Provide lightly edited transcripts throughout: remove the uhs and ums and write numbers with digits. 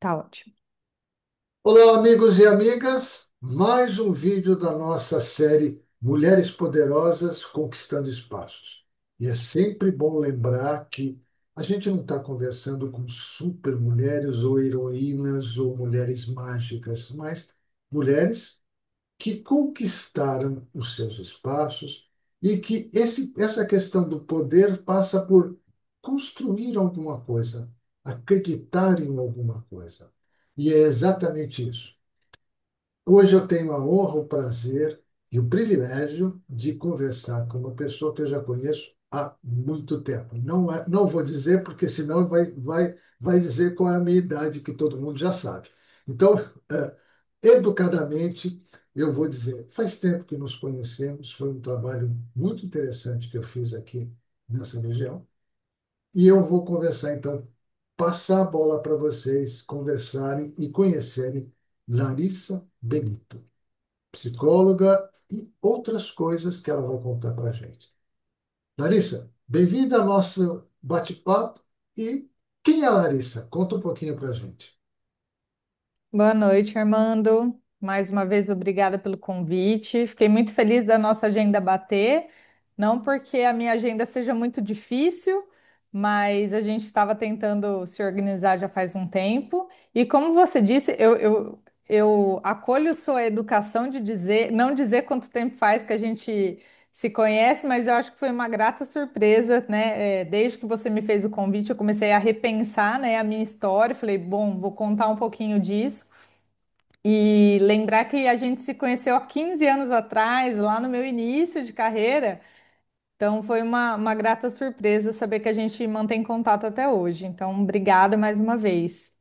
Tá ótimo. Olá, amigos e amigas. Mais um vídeo da nossa série Mulheres Poderosas Conquistando Espaços. E é sempre bom lembrar que a gente não está conversando com super mulheres ou heroínas ou mulheres mágicas, mas mulheres que conquistaram os seus espaços e que essa questão do poder passa por construir alguma coisa, acreditar em alguma coisa. E é exatamente isso. Hoje eu tenho a honra, o prazer e o privilégio de conversar com uma pessoa que eu já conheço há muito tempo. Não vou dizer, porque senão vai dizer qual é a minha idade, que todo mundo já sabe. Então, educadamente, eu vou dizer, faz tempo que nos conhecemos, foi um trabalho muito interessante que eu fiz aqui nessa região, e eu vou conversar, então, passar a bola para vocês conversarem e conhecerem Larissa Benito, psicóloga e outras coisas que ela vai contar para a gente. Larissa, bem-vinda ao nosso bate-papo. E quem é a Larissa? Conta um pouquinho para a gente. Boa noite, Armando. Mais uma vez, obrigada pelo convite. Fiquei muito feliz da nossa agenda bater. Não porque a minha agenda seja muito difícil, mas a gente estava tentando se organizar já faz um tempo. E como você disse, eu acolho sua educação de dizer, não dizer quanto tempo faz que a gente se conhece, mas eu acho que foi uma grata surpresa, né? Desde que você me fez o convite, eu comecei a repensar, né, a minha história. Falei, bom, vou contar um pouquinho disso. E lembrar que a gente se conheceu há 15 anos atrás, lá no meu início de carreira. Então foi uma grata surpresa saber que a gente mantém contato até hoje. Então, obrigada mais uma vez.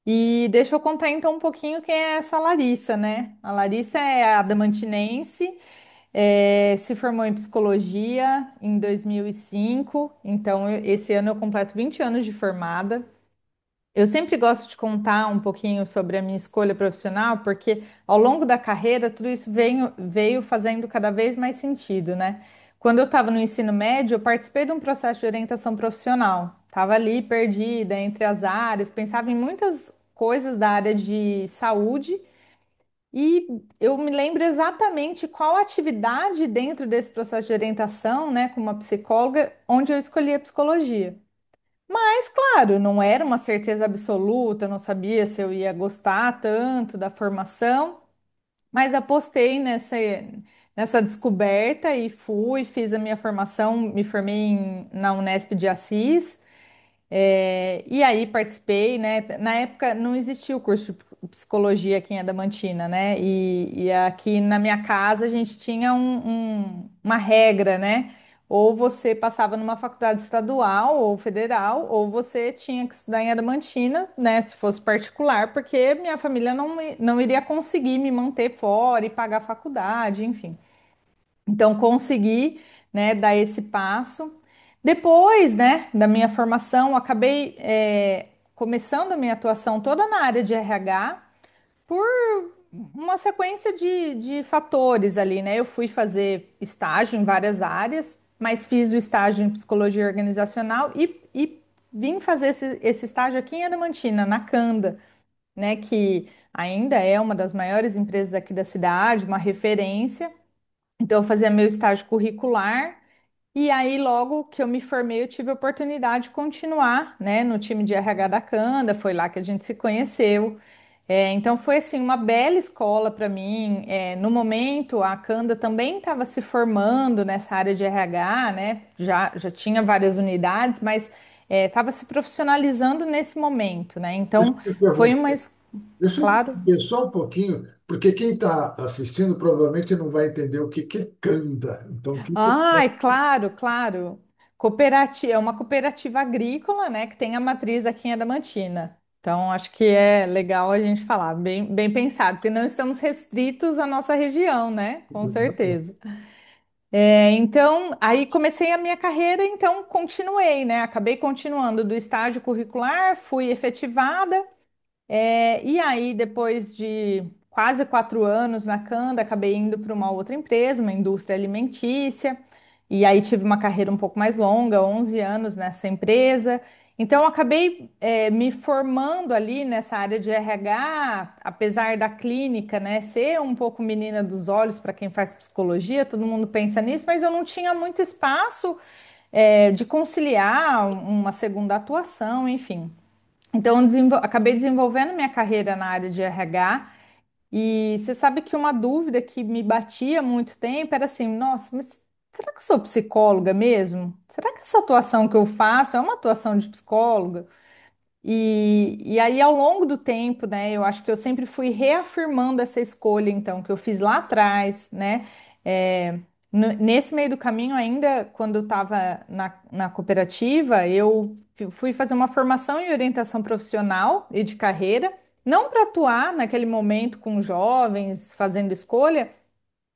E deixa eu contar então um pouquinho quem é essa Larissa, né? A Larissa é adamantinense, se formou em psicologia em 2005. Então, esse ano eu completo 20 anos de formada. Eu sempre gosto de contar um pouquinho sobre a minha escolha profissional, porque ao longo da carreira tudo isso veio fazendo cada vez mais sentido, né? Quando eu estava no ensino médio, eu participei de um processo de orientação profissional. Estava ali perdida entre as áreas, pensava em muitas coisas da área de saúde e eu me lembro exatamente qual atividade dentro desse processo de orientação, né, como uma psicóloga, onde eu escolhi a psicologia. Mas, claro, não era uma certeza absoluta, eu não sabia se eu ia gostar tanto da formação, mas apostei nessa descoberta e fiz a minha formação, me formei na Unesp de Assis. E aí participei, né? Na época não existia o curso de psicologia aqui em Adamantina, né? E aqui na minha casa a gente tinha uma regra, né? Ou você passava numa faculdade estadual ou federal, ou você tinha que estudar em Adamantina, né? Se fosse particular, porque minha família não iria conseguir me manter fora e pagar a faculdade, enfim. Então, consegui, né, dar esse passo. Depois, né, da minha formação, acabei, começando a minha atuação toda na área de RH por uma sequência de fatores ali, né? Eu fui fazer estágio em várias áreas, mas fiz o estágio em psicologia organizacional e vim fazer esse estágio aqui em Adamantina, na Canda, né, que ainda é uma das maiores empresas aqui da cidade, uma referência. Então, eu fazia meu estágio curricular e aí, logo que eu me formei, eu tive a oportunidade de continuar, né, no time de RH da Canda, foi lá que a gente se conheceu. Então, foi assim, uma bela escola para mim. No momento, a Canda também estava se formando nessa área de RH, né, já tinha várias unidades, mas estava se profissionalizando nesse momento, né, Deixa então eu te foi perguntar. uma, Deixa eu claro. entender só um pouquinho, porque quem está assistindo provavelmente não vai entender o que é Canda. Então, o que que Ai, claro, claro. Cooperativa, é uma cooperativa agrícola, né, que tem a matriz aqui em Adamantina. Então, acho que é legal a gente falar, bem pensado, porque não estamos restritos à nossa região, né? Com certeza. Então, aí comecei a minha carreira, então continuei, né? Acabei continuando do estágio curricular, fui efetivada. E aí, depois de quase 4 anos na Canda, acabei indo para uma outra empresa, uma indústria alimentícia. E aí tive uma carreira um pouco mais longa, 11 anos nessa empresa. Então, eu acabei me formando ali nessa área de RH, apesar da clínica, né, ser um pouco menina dos olhos para quem faz psicologia, todo mundo pensa nisso, mas eu não tinha muito espaço de conciliar uma segunda atuação, enfim. Então, eu acabei desenvolvendo minha carreira na área de RH. E você sabe que uma dúvida que me batia há muito tempo era assim: nossa, mas será que eu sou psicóloga mesmo? Será que essa atuação que eu faço é uma atuação de psicóloga? E aí, ao longo do tempo, né, eu acho que eu sempre fui reafirmando essa escolha, então, que eu fiz lá atrás, né? É, nesse meio do caminho, ainda quando eu estava na cooperativa, eu fui fazer uma formação em orientação profissional e de carreira, não para atuar naquele momento com jovens, fazendo escolha,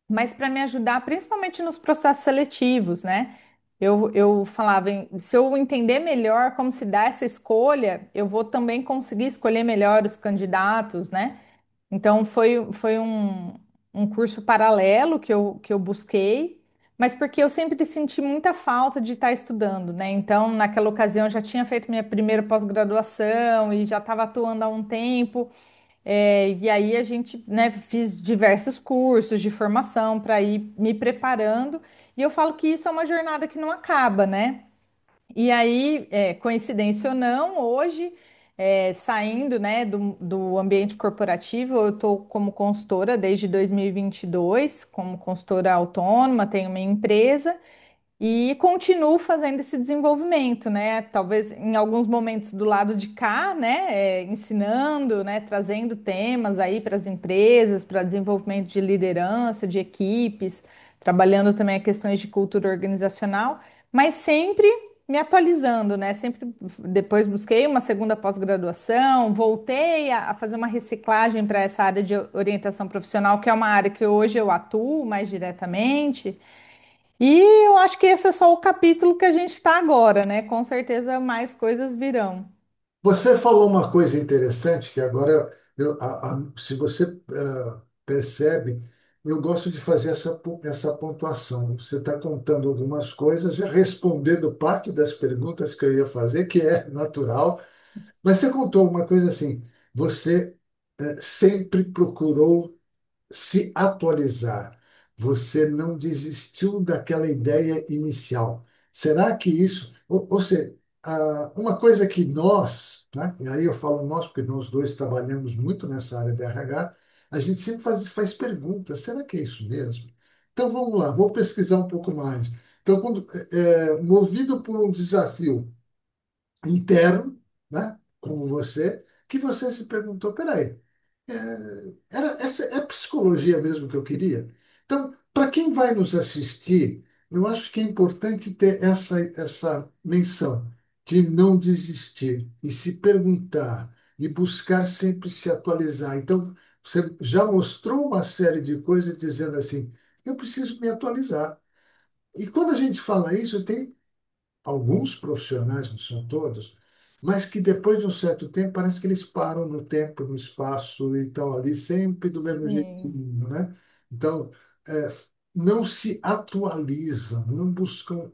mas para me ajudar principalmente nos processos seletivos, né? Eu falava, se eu entender melhor como se dá essa escolha, eu vou também conseguir escolher melhor os candidatos, né? Então foi um curso paralelo que eu busquei, mas porque eu sempre senti muita falta de estar estudando, né? Então, naquela ocasião, eu já tinha feito minha primeira pós-graduação e já estava atuando há um tempo. E aí a gente, né, fiz diversos cursos de formação para ir me preparando. E eu falo que isso é uma jornada que não acaba, né? E aí, coincidência ou não, hoje, saindo, né, do ambiente corporativo, eu estou como consultora desde 2022, como consultora autônoma, tenho uma empresa. E continuo fazendo esse desenvolvimento, né? Talvez em alguns momentos do lado de cá, né? Ensinando, né? Trazendo temas aí para as empresas, para desenvolvimento de liderança, de equipes, trabalhando também questões de cultura organizacional, mas sempre me atualizando, né? Sempre depois busquei uma segunda pós-graduação, voltei a fazer uma reciclagem para essa área de orientação profissional, que é uma área que hoje eu atuo mais diretamente. E eu acho que esse é só o capítulo que a gente está agora, né? Com certeza mais coisas virão. Você falou uma coisa interessante que agora, se você percebe, eu gosto de fazer essa pontuação. Você está contando algumas coisas, já respondendo parte das perguntas que eu ia fazer, que é natural, mas você contou uma coisa assim: você sempre procurou se atualizar. Você não desistiu daquela ideia inicial. Será que isso, ou seja, uma coisa que nós, né, e aí eu falo nós, porque nós dois trabalhamos muito nessa área de RH, a gente sempre faz perguntas: será que é isso mesmo? Então vamos lá, vou pesquisar um pouco mais. Então, movido por um desafio interno, né, como você, que você se perguntou: peraí, é psicologia mesmo que eu queria? Então, para quem vai nos assistir, eu acho que é importante ter essa menção de não desistir e se perguntar e buscar sempre se atualizar. Então, você já mostrou uma série de coisas dizendo assim: eu preciso me atualizar. E quando a gente fala isso, tem alguns profissionais, não são todos, mas que depois de um certo tempo parece que eles param no tempo, no espaço e estão ali sempre do mesmo Sim, jeitinho, né? Então, é, não se atualizam, não buscam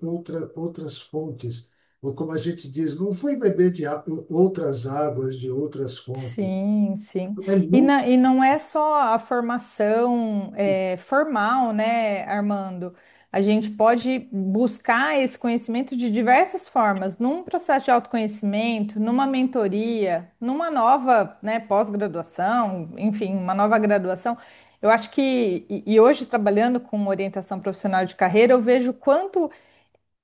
outras fontes. Ou como a gente diz, não foi beber de outras águas, de outras fontes. sim, sim. É E, muito. e não é só a formação formal, né, Armando? A gente pode buscar esse conhecimento de diversas formas, num processo de autoconhecimento, numa mentoria, numa nova, né, pós-graduação, enfim, uma nova graduação. Eu acho que, e hoje trabalhando com orientação profissional de carreira, eu vejo quanto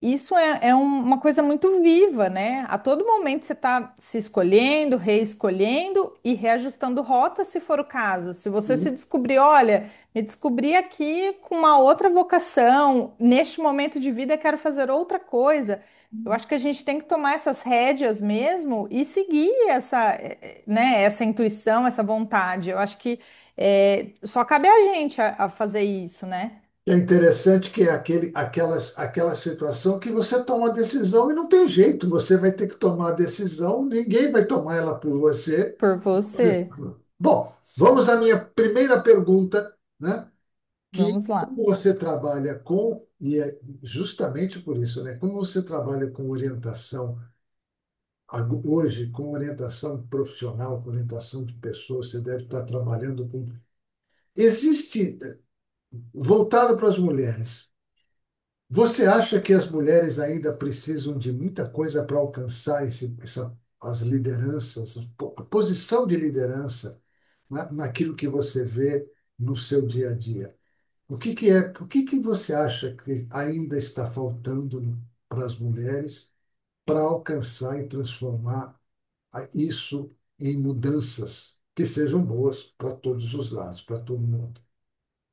isso é uma coisa muito viva, né? A todo momento você está se escolhendo, reescolhendo e reajustando rota, se for o caso. Se você se descobrir, olha, me descobri aqui com uma outra vocação, neste momento de vida quero fazer outra coisa. Eu acho que a gente tem que tomar essas rédeas mesmo e seguir né, essa intuição, essa vontade. Eu acho que só cabe a gente a fazer isso, né? É interessante que é aquela situação que você toma a decisão e não tem jeito, você vai ter que tomar a decisão, ninguém vai tomar ela por você. Por você. Bom, vamos à minha primeira pergunta, né? Que Vamos lá. como você trabalha e é justamente por isso, né? Como você trabalha com orientação hoje, com orientação profissional, com orientação de pessoas, você deve estar trabalhando com. Existe, voltado para as mulheres, você acha que as mulheres ainda precisam de muita coisa para alcançar as lideranças, a posição de liderança, naquilo que você vê no seu dia a dia? O que que você acha que ainda está faltando para as mulheres para alcançar e transformar isso em mudanças que sejam boas para todos os lados, para todo mundo? O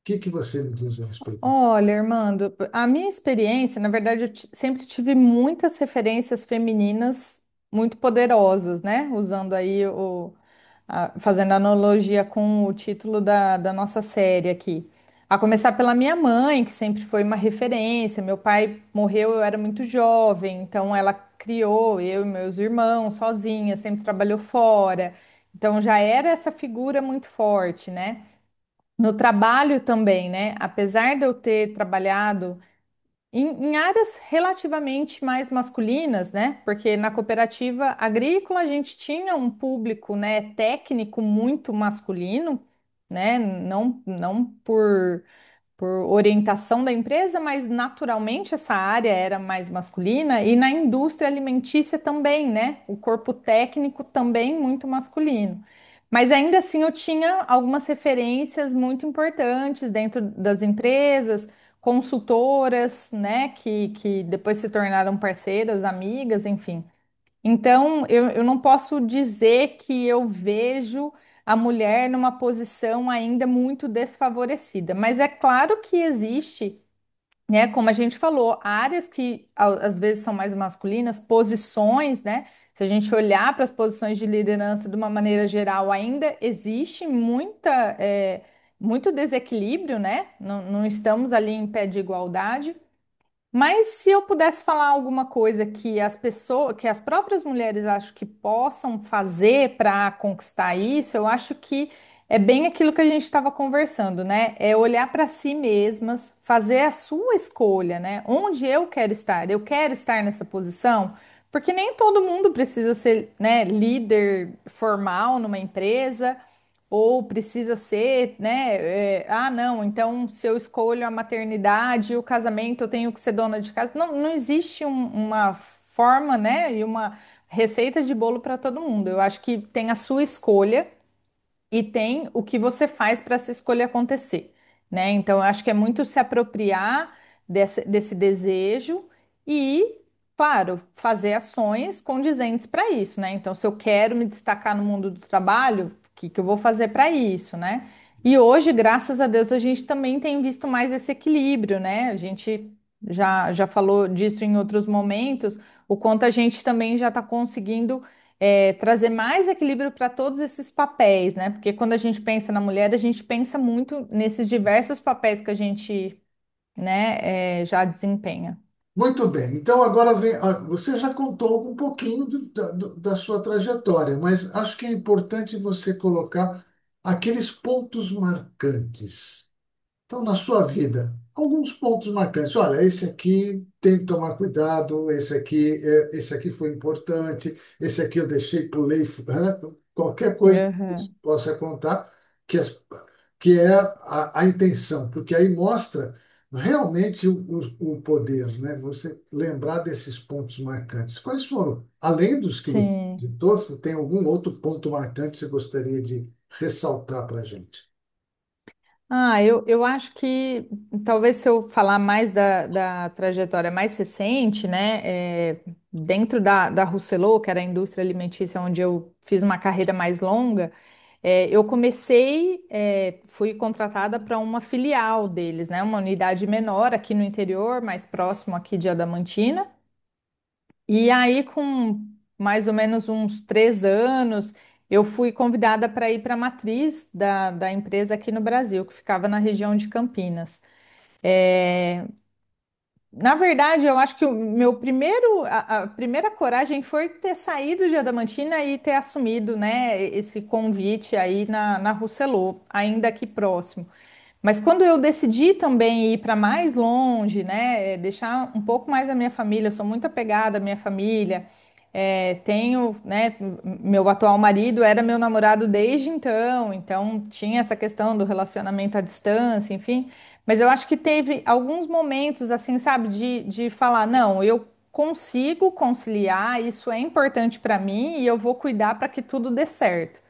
que que você me diz a respeito? Olha, Armando, a minha experiência, na verdade, sempre tive muitas referências femininas muito poderosas, né? Usando aí fazendo analogia com o título da nossa série aqui. A começar pela minha mãe, que sempre foi uma referência. Meu pai morreu, eu era muito jovem, então ela criou eu e meus irmãos sozinha, sempre trabalhou fora. Então já era essa figura muito forte, né? No trabalho também, né? Apesar de eu ter trabalhado em áreas relativamente mais masculinas, né? Porque na cooperativa agrícola a gente tinha um público, né, técnico muito masculino, né? Não por orientação da empresa, mas naturalmente essa área era mais masculina e na indústria alimentícia também, né? O corpo técnico também muito masculino. Mas ainda assim eu tinha algumas referências muito importantes dentro das empresas, consultoras, né? Que depois se tornaram parceiras, amigas, enfim. Então, eu não posso dizer que eu vejo a mulher numa posição ainda muito desfavorecida, mas é claro que existe, né, como a gente falou, áreas que às vezes são mais masculinas, posições, né? Se a gente olhar para as posições de liderança de uma maneira geral, ainda existe muito desequilíbrio, né? Não estamos ali em pé de igualdade. Mas se eu pudesse falar alguma coisa que as pessoas, que as próprias mulheres acho que possam fazer para conquistar isso, eu acho que é bem aquilo que a gente estava conversando, né? É olhar para si mesmas, fazer a sua escolha, né? Onde eu quero estar? Eu quero estar nessa posição? Porque nem todo mundo precisa ser, né, líder formal numa empresa ou precisa ser, né? Não, então se eu escolho a maternidade e o casamento, eu tenho que ser dona de casa. Não existe uma forma, né? E uma receita de bolo para todo mundo. Eu acho que tem a sua escolha e tem o que você faz para essa escolha acontecer, né? Então, eu acho que é muito se apropriar desse desejo e, claro, fazer ações condizentes para isso, né? Então, se eu quero me destacar no mundo do trabalho, o que que eu vou fazer para isso, né? E hoje, graças a Deus, a gente também tem visto mais esse equilíbrio, né? A gente já falou disso em outros momentos, o quanto a gente também já está conseguindo trazer mais equilíbrio para todos esses papéis, né? Porque quando a gente pensa na mulher, a gente pensa muito nesses diversos papéis que a gente, né, já desempenha. Muito bem. Então, agora vem. Você já contou um pouquinho da sua trajetória, mas acho que é importante você colocar aqueles pontos marcantes. Então, na sua vida, alguns pontos marcantes. Olha, esse aqui tem que tomar cuidado, esse aqui foi importante, esse aqui eu deixei, pulei, qualquer coisa que você Aham. possa contar, que, que é a intenção, porque aí mostra realmente o poder, né? Você lembrar desses pontos marcantes. Quais foram? Além dos que você Sim. citou, você tem algum outro ponto marcante que você gostaria de ressaltar para a gente? Eu acho que talvez se eu falar mais da trajetória mais recente, né, dentro da Rousselot, que era a indústria alimentícia onde eu fiz uma carreira mais longa, eu comecei, fui contratada para uma filial deles, né, uma unidade menor aqui no interior, mais próximo aqui de Adamantina. E aí, com mais ou menos uns 3 anos, eu fui convidada para ir para a matriz da empresa aqui no Brasil, que ficava na região de Campinas. É, Na verdade, eu acho que a primeira coragem foi ter saído de Adamantina e ter assumido, né, esse convite aí na Rousselot, ainda aqui próximo. Mas quando eu decidi também ir para mais longe, né, deixar um pouco mais a minha família, eu sou muito apegada à minha família, tenho, né, meu atual marido era meu namorado desde então tinha essa questão do relacionamento à distância, enfim. Mas eu acho que teve alguns momentos, assim, sabe, de falar, não, eu consigo conciliar, isso é importante para mim e eu vou cuidar para que tudo dê certo.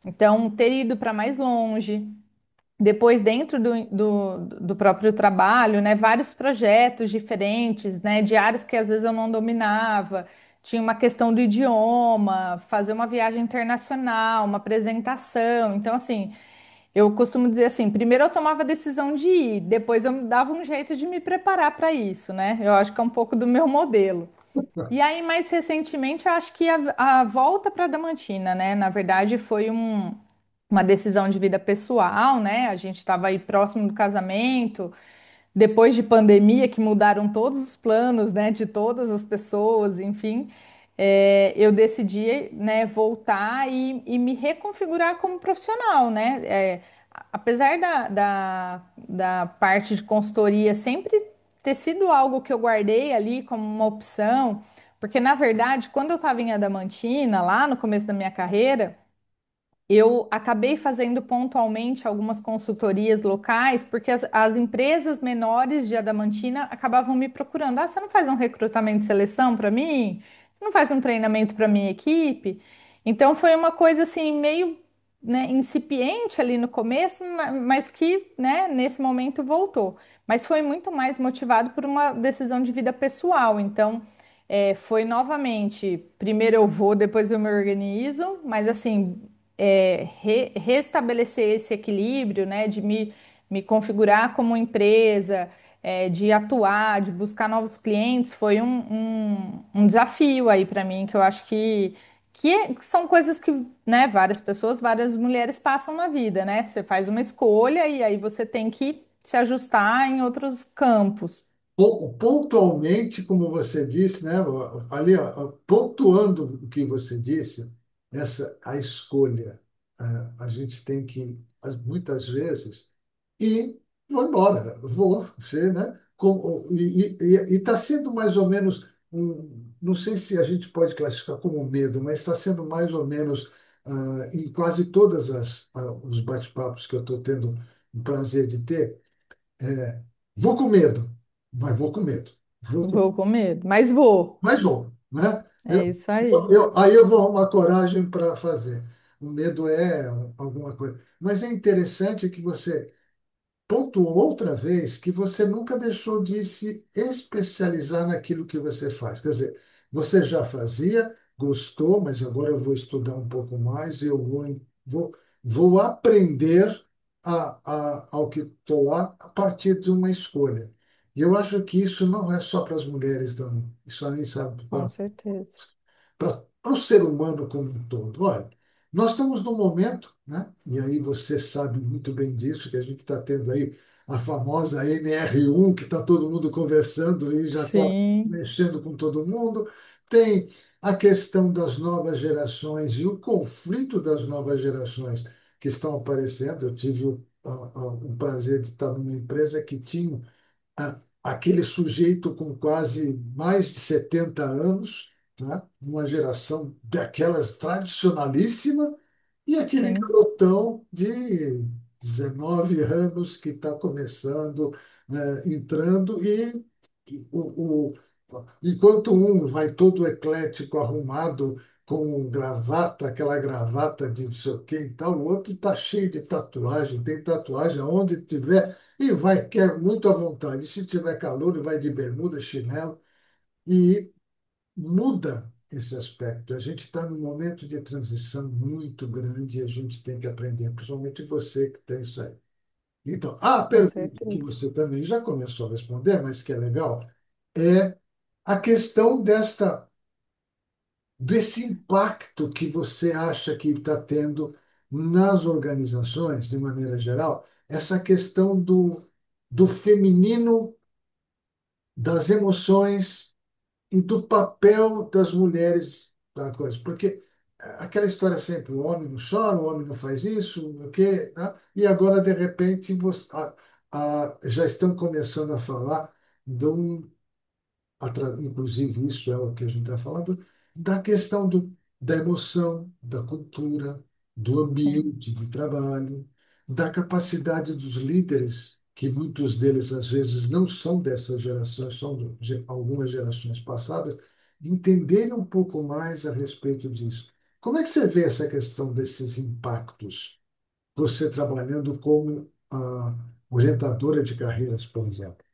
Então, ter ido para mais longe, depois dentro do próprio trabalho, né, vários projetos diferentes, né, de áreas que às vezes eu não dominava. Tinha uma questão do idioma, fazer uma viagem internacional, uma apresentação. Então, assim, eu costumo dizer assim, primeiro eu tomava a decisão de ir, depois eu dava um jeito de me preparar para isso, né? Eu acho que é um pouco do meu modelo. E aí, mais recentemente, eu acho que a volta para Damantina, né? Na verdade, foi uma decisão de vida pessoal, né? A gente estava aí próximo do casamento, depois de pandemia, que mudaram todos os planos, né? De todas as pessoas, enfim. Eu decidi, né, voltar e me reconfigurar como profissional, né? Apesar da parte de consultoria sempre ter sido algo que eu guardei ali como uma opção, porque na verdade, quando eu estava em Adamantina, lá no começo da minha carreira, eu acabei fazendo pontualmente algumas consultorias locais, porque as empresas menores de Adamantina acabavam me procurando. Ah, você não faz um recrutamento de seleção para mim? Você não faz um treinamento para minha equipe? Então foi uma coisa assim meio, né, incipiente ali no começo, mas que, né, nesse momento voltou. Mas foi muito mais motivado por uma decisão de vida pessoal. Então foi novamente, primeiro eu vou, depois eu me organizo, mas assim restabelecer esse equilíbrio, né, de me configurar como empresa, de atuar, de buscar novos clientes, foi um desafio aí para mim, que eu acho que são coisas que, né, várias pessoas, várias mulheres passam na vida, né? Você faz uma escolha e aí você tem que se ajustar em outros campos. Pontualmente, como você disse, né, ali, ó, pontuando o que você disse, a escolha, a gente tem que, muitas vezes, ir, vou embora, vou ser, né, e está sendo mais ou menos, não sei se a gente pode classificar como medo, mas está sendo mais ou menos, em quase todas os bate-papos que eu estou tendo o prazer de ter, vou com medo, mas vou com medo. Vou com- Vou com medo, mas vou. Mas vou, né? É isso aí. Aí eu vou arrumar coragem para fazer. O medo é alguma coisa. Mas é interessante que você pontuou outra vez que você nunca deixou de se especializar naquilo que você faz. Quer dizer, você já fazia, gostou, mas agora eu vou estudar um pouco mais e eu vou aprender ao que estou lá a partir de uma escolha. E eu acho que isso não é só para as mulheres, não. Isso a gente sabe Com certeza. para o ser humano como um todo. Olha, nós estamos num momento, né? E aí você sabe muito bem disso, que a gente está tendo aí a famosa NR1, que está todo mundo conversando e já está Sim, mexendo com todo mundo. Tem a questão das novas gerações e o conflito das novas gerações que estão aparecendo. Eu tive o prazer de estar numa empresa que tinha aquele sujeito com quase mais de 70 anos, tá? Uma geração daquelas tradicionalíssima, e aquele sim, garotão de 19 anos que está começando, né, entrando, e o, enquanto um vai todo eclético, arrumado, com gravata, aquela gravata de não sei o que e tal, o outro está cheio de tatuagem, tem tatuagem aonde tiver, e vai, quer muito à vontade. Se tiver calor, ele vai de bermuda, chinelo, e muda esse aspecto. A gente está num momento de transição muito grande e a gente tem que aprender, principalmente você que tem isso aí. Então, a com pergunta que certeza. você também já começou a responder, mas que é legal, é a questão desse impacto que você acha que está tendo nas organizações, de maneira geral, essa questão do feminino, das emoções e do papel das mulheres na coisa. Porque aquela história sempre, o homem não chora, o homem não faz isso, o quê, né? E agora, de repente, já estão começando a falar de inclusive isso é o que a gente está falando, da questão da emoção, da cultura, do ambiente de trabalho, da capacidade dos líderes, que muitos deles às vezes não são dessas gerações, são de algumas gerações passadas, entenderem um pouco mais a respeito disso. Como é que você vê essa questão desses impactos? Você trabalhando como orientadora de carreiras, por exemplo.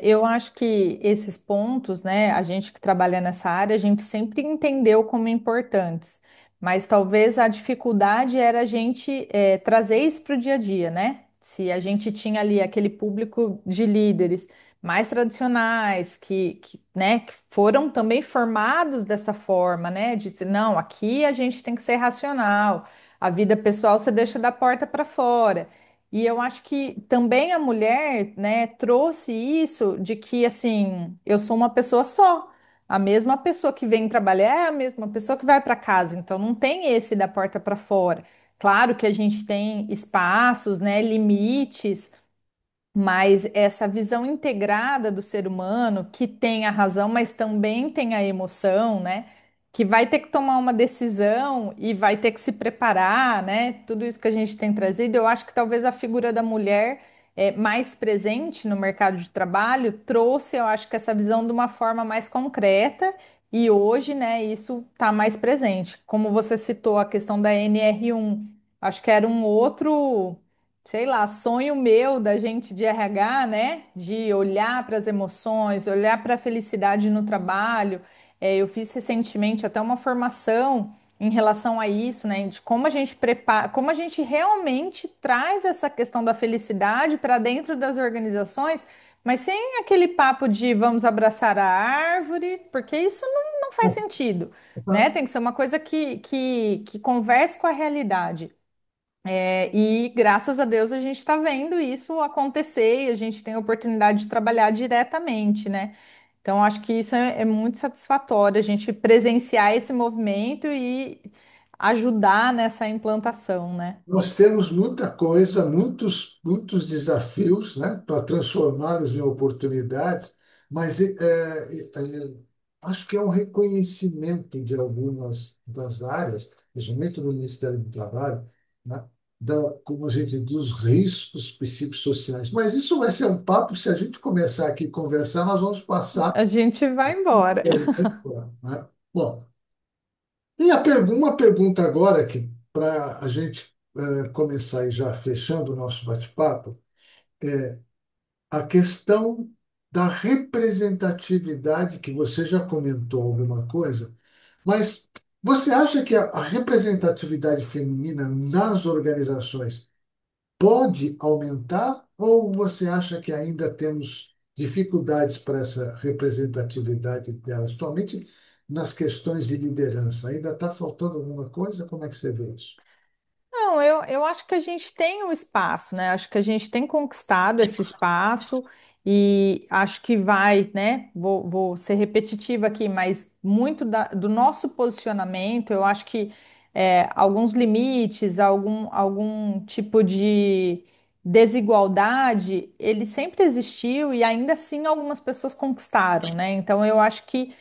Eu acho que esses pontos, né, a gente que trabalha nessa área, a gente sempre entendeu como importantes, mas talvez a dificuldade era a gente trazer isso para o dia a dia, né? Se a gente tinha ali aquele público de líderes mais tradicionais, né, que foram também formados dessa forma, né? De dizer, não, aqui a gente tem que ser racional, a vida pessoal você deixa da porta para fora. E eu acho que também a mulher, né, trouxe isso de que, assim, eu sou uma pessoa só. A mesma pessoa que vem trabalhar é a mesma pessoa que vai para casa. Então, não tem esse da porta para fora. Claro que a gente tem espaços, né, limites, mas essa visão integrada do ser humano, que tem a razão, mas também tem a emoção, né? Que vai ter que tomar uma decisão e vai ter que se preparar, né? Tudo isso que a gente tem trazido, eu acho que talvez a figura da mulher mais presente no mercado de trabalho trouxe, eu acho que essa visão de uma forma mais concreta e hoje, né, isso está mais presente. Como você citou a questão da NR1, acho que era um outro sei lá, sonho meu da gente de RH, né? De olhar para as emoções, olhar para a felicidade no trabalho. Eu fiz recentemente até uma formação em relação a isso, né? De como a gente prepara, como a gente realmente traz essa questão da felicidade para dentro das organizações, mas sem aquele papo de vamos abraçar a árvore, porque isso não faz sentido, né? Tem que ser uma coisa que converse com a realidade. E graças a Deus a gente está vendo isso acontecer e a gente tem a oportunidade de trabalhar diretamente, né? Então, acho que isso é muito satisfatório, a gente presenciar esse movimento e ajudar nessa implantação, né? Nós temos muita coisa, muitos desafios, né, para transformá-los em oportunidades, mas acho que é um reconhecimento de algumas das áreas, principalmente no Ministério do Trabalho, né, como a gente diz, dos riscos psicossociais. Mas isso vai ser um papo, se a gente começar aqui a conversar, nós vamos passar A gente vai embora. né? Bom, uma pergunta agora que para a gente começar e já fechando o nosso bate-papo, a questão da representatividade, que você já comentou alguma coisa, mas você acha que a representatividade feminina nas organizações pode aumentar ou você acha que ainda temos dificuldades para essa representatividade delas, principalmente nas questões de liderança? Ainda está faltando alguma coisa? Como é que você vê isso? Não, eu acho que a gente tem o espaço, né? Acho que a gente tem conquistado esse espaço e acho que vai, né? Vou ser repetitiva aqui, mas muito do nosso posicionamento, eu acho que alguns limites, algum tipo de desigualdade, ele sempre existiu e ainda assim algumas pessoas conquistaram, né? Então eu acho que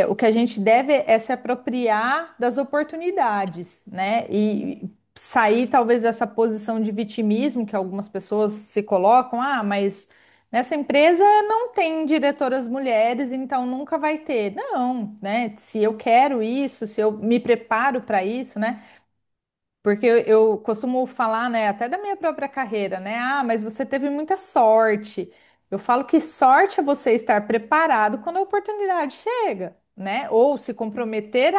o que a gente deve é se apropriar das oportunidades, né? E sair talvez dessa posição de vitimismo que algumas pessoas se colocam, ah, mas nessa empresa não tem diretoras mulheres, então nunca vai ter. Não, né? Se eu quero isso, se eu me preparo para isso, né? Porque eu costumo falar, né, até da minha própria carreira, né? Ah, mas você teve muita sorte. Eu falo que sorte é você estar preparado quando a oportunidade chega, né? Ou se comprometer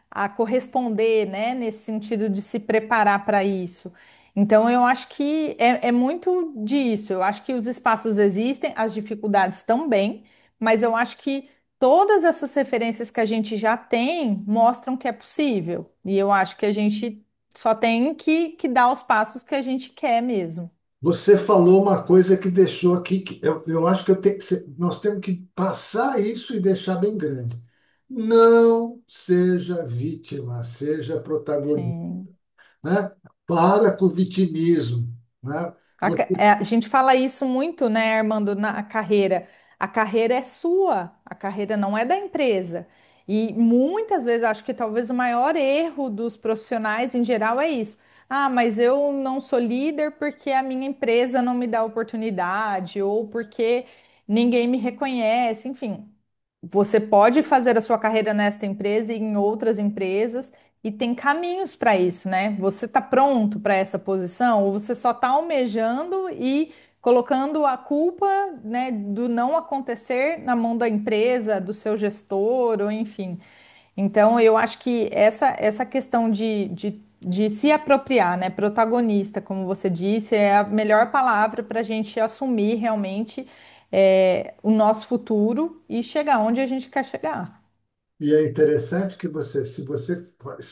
a corresponder, né? Nesse sentido de se preparar para isso. Então, eu acho que é muito disso. Eu acho que os espaços existem, as dificuldades também, mas eu acho que todas essas referências que a gente já tem mostram que é possível. E eu acho que a gente só tem que dar os passos que a gente quer mesmo. Você falou uma coisa que deixou aqui, que eu acho que nós temos que passar isso e deixar bem grande. Não seja vítima, seja protagonista, Sim. né? Para com o vitimismo, né? A gente fala isso muito, né, Armando, na carreira. a carreira é sua, a carreira não é da empresa. E muitas vezes acho que talvez o maior erro dos profissionais em geral é isso. Ah, mas eu não sou líder porque a minha empresa não me dá oportunidade ou porque ninguém me reconhece, enfim. Você pode fazer a sua carreira nesta empresa e em outras empresas, e tem caminhos para isso, né? Você está pronto para essa posição ou você só está almejando e colocando a culpa, né, do não acontecer na mão da empresa, do seu gestor, ou enfim. Então, eu acho que essa questão de se apropriar, né, protagonista, como você disse, é a melhor palavra para a gente assumir realmente o nosso futuro e chegar onde a gente quer chegar. E é interessante que você, se você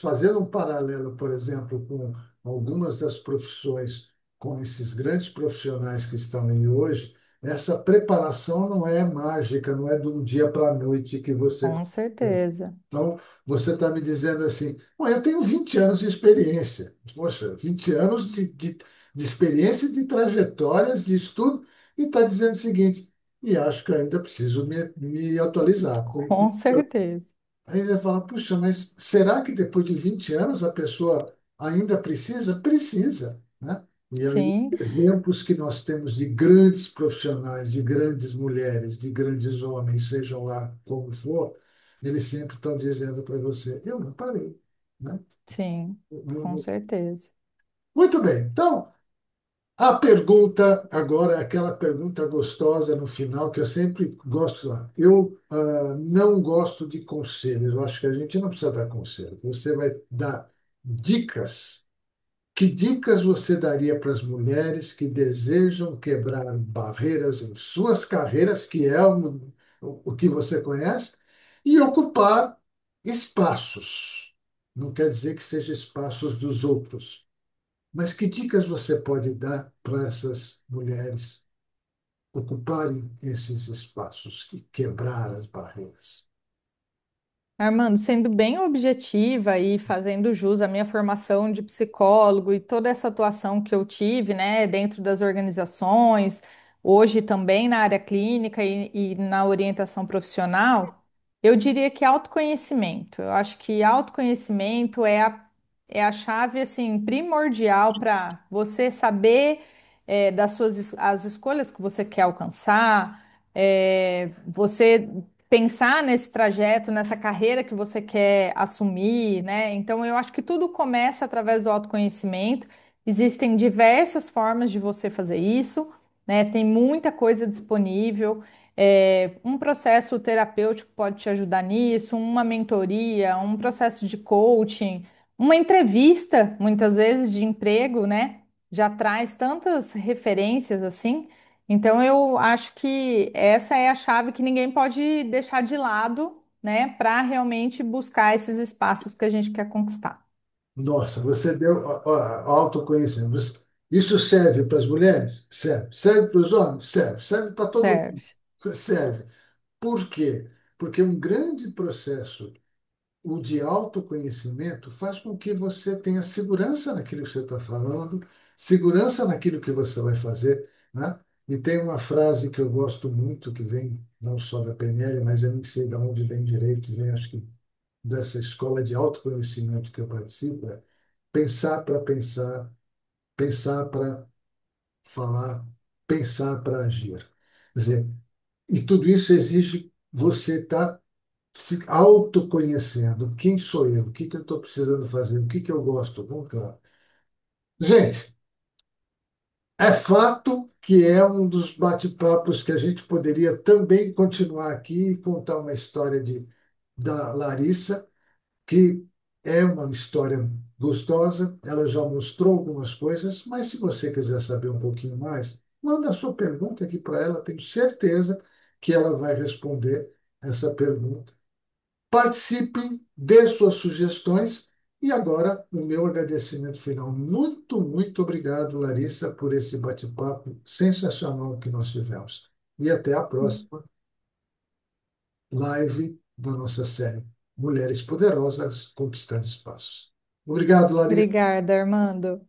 fazer um paralelo, por exemplo, com algumas das profissões, com esses grandes profissionais que estão aí hoje, essa preparação não é mágica, não é de um dia para a noite que você. Com certeza. Então, você está me dizendo assim, "Bom, eu tenho 20 anos de experiência. Poxa, 20 anos de experiência, de trajetórias, de estudo, e está dizendo o seguinte, e acho que ainda preciso me atualizar. Com certeza. Aí você fala, puxa, mas será que depois de 20 anos a pessoa ainda precisa? Precisa, né? E aí, Sim, exemplos que nós temos de grandes profissionais, de grandes mulheres, de grandes homens, sejam lá como for, eles sempre estão dizendo para você, eu não parei, né? sim, com certeza. Muito bem, então, a pergunta agora é aquela pergunta gostosa no final que eu sempre gosto. Eu não gosto de conselhos. Eu acho que a gente não precisa dar conselho. Você vai dar dicas. Que dicas você daria para as mulheres que desejam quebrar barreiras em suas carreiras, que é o que você conhece, e ocupar espaços? Não quer dizer que sejam espaços dos outros, mas que dicas você pode dar para essas mulheres ocuparem esses espaços e quebrar as barreiras? Armando, sendo bem objetiva e fazendo jus à minha formação de psicólogo e toda essa atuação que eu tive, né, dentro das organizações, hoje também na área clínica e na orientação profissional, eu diria que autoconhecimento. Eu acho que autoconhecimento é a chave, assim, primordial para você saber, das as escolhas que você quer alcançar, você pensar nesse trajeto, nessa carreira que você quer assumir, né? Então, eu acho que tudo começa através do autoconhecimento. Existem diversas formas de você fazer isso, né? Tem muita coisa disponível. Um processo terapêutico pode te ajudar nisso, uma mentoria, um processo de coaching, uma entrevista, muitas vezes, de emprego, né? Já traz tantas referências assim. Então, eu acho que essa é a chave que ninguém pode deixar de lado, né, para realmente buscar esses espaços que a gente quer conquistar. Nossa, você deu autoconhecimento. Isso serve para as mulheres? Serve. Serve para os homens? Serve. Serve para todo mundo? Serve. Serve. Por quê? Porque um grande processo, o de autoconhecimento, faz com que você tenha segurança naquilo que você está falando, segurança naquilo que você vai fazer, né? E tem uma frase que eu gosto muito, que vem não só da PNL, mas eu nem sei de onde vem direito, vem acho que dessa escola de autoconhecimento que eu participo, é pensar para pensar, pensar para falar, pensar para agir. Quer dizer, e tudo isso exige você estar se autoconhecendo. Quem sou eu? O que que eu estou precisando fazer? O que que eu gosto? Vamos lá. Gente, é fato que é um dos bate-papos que a gente poderia também continuar aqui e contar uma história da Larissa, que é uma história gostosa. Ela já mostrou algumas coisas, mas se você quiser saber um pouquinho mais, manda a sua pergunta aqui para ela. Tenho certeza que ela vai responder essa pergunta. Participem, dê suas sugestões. E agora, o meu agradecimento final. Muito, muito obrigado, Larissa, por esse bate-papo sensacional que nós tivemos. E até a próxima live da nossa série Mulheres Poderosas Conquistando Espaço. Obrigado, Larissa. Obrigada, Armando.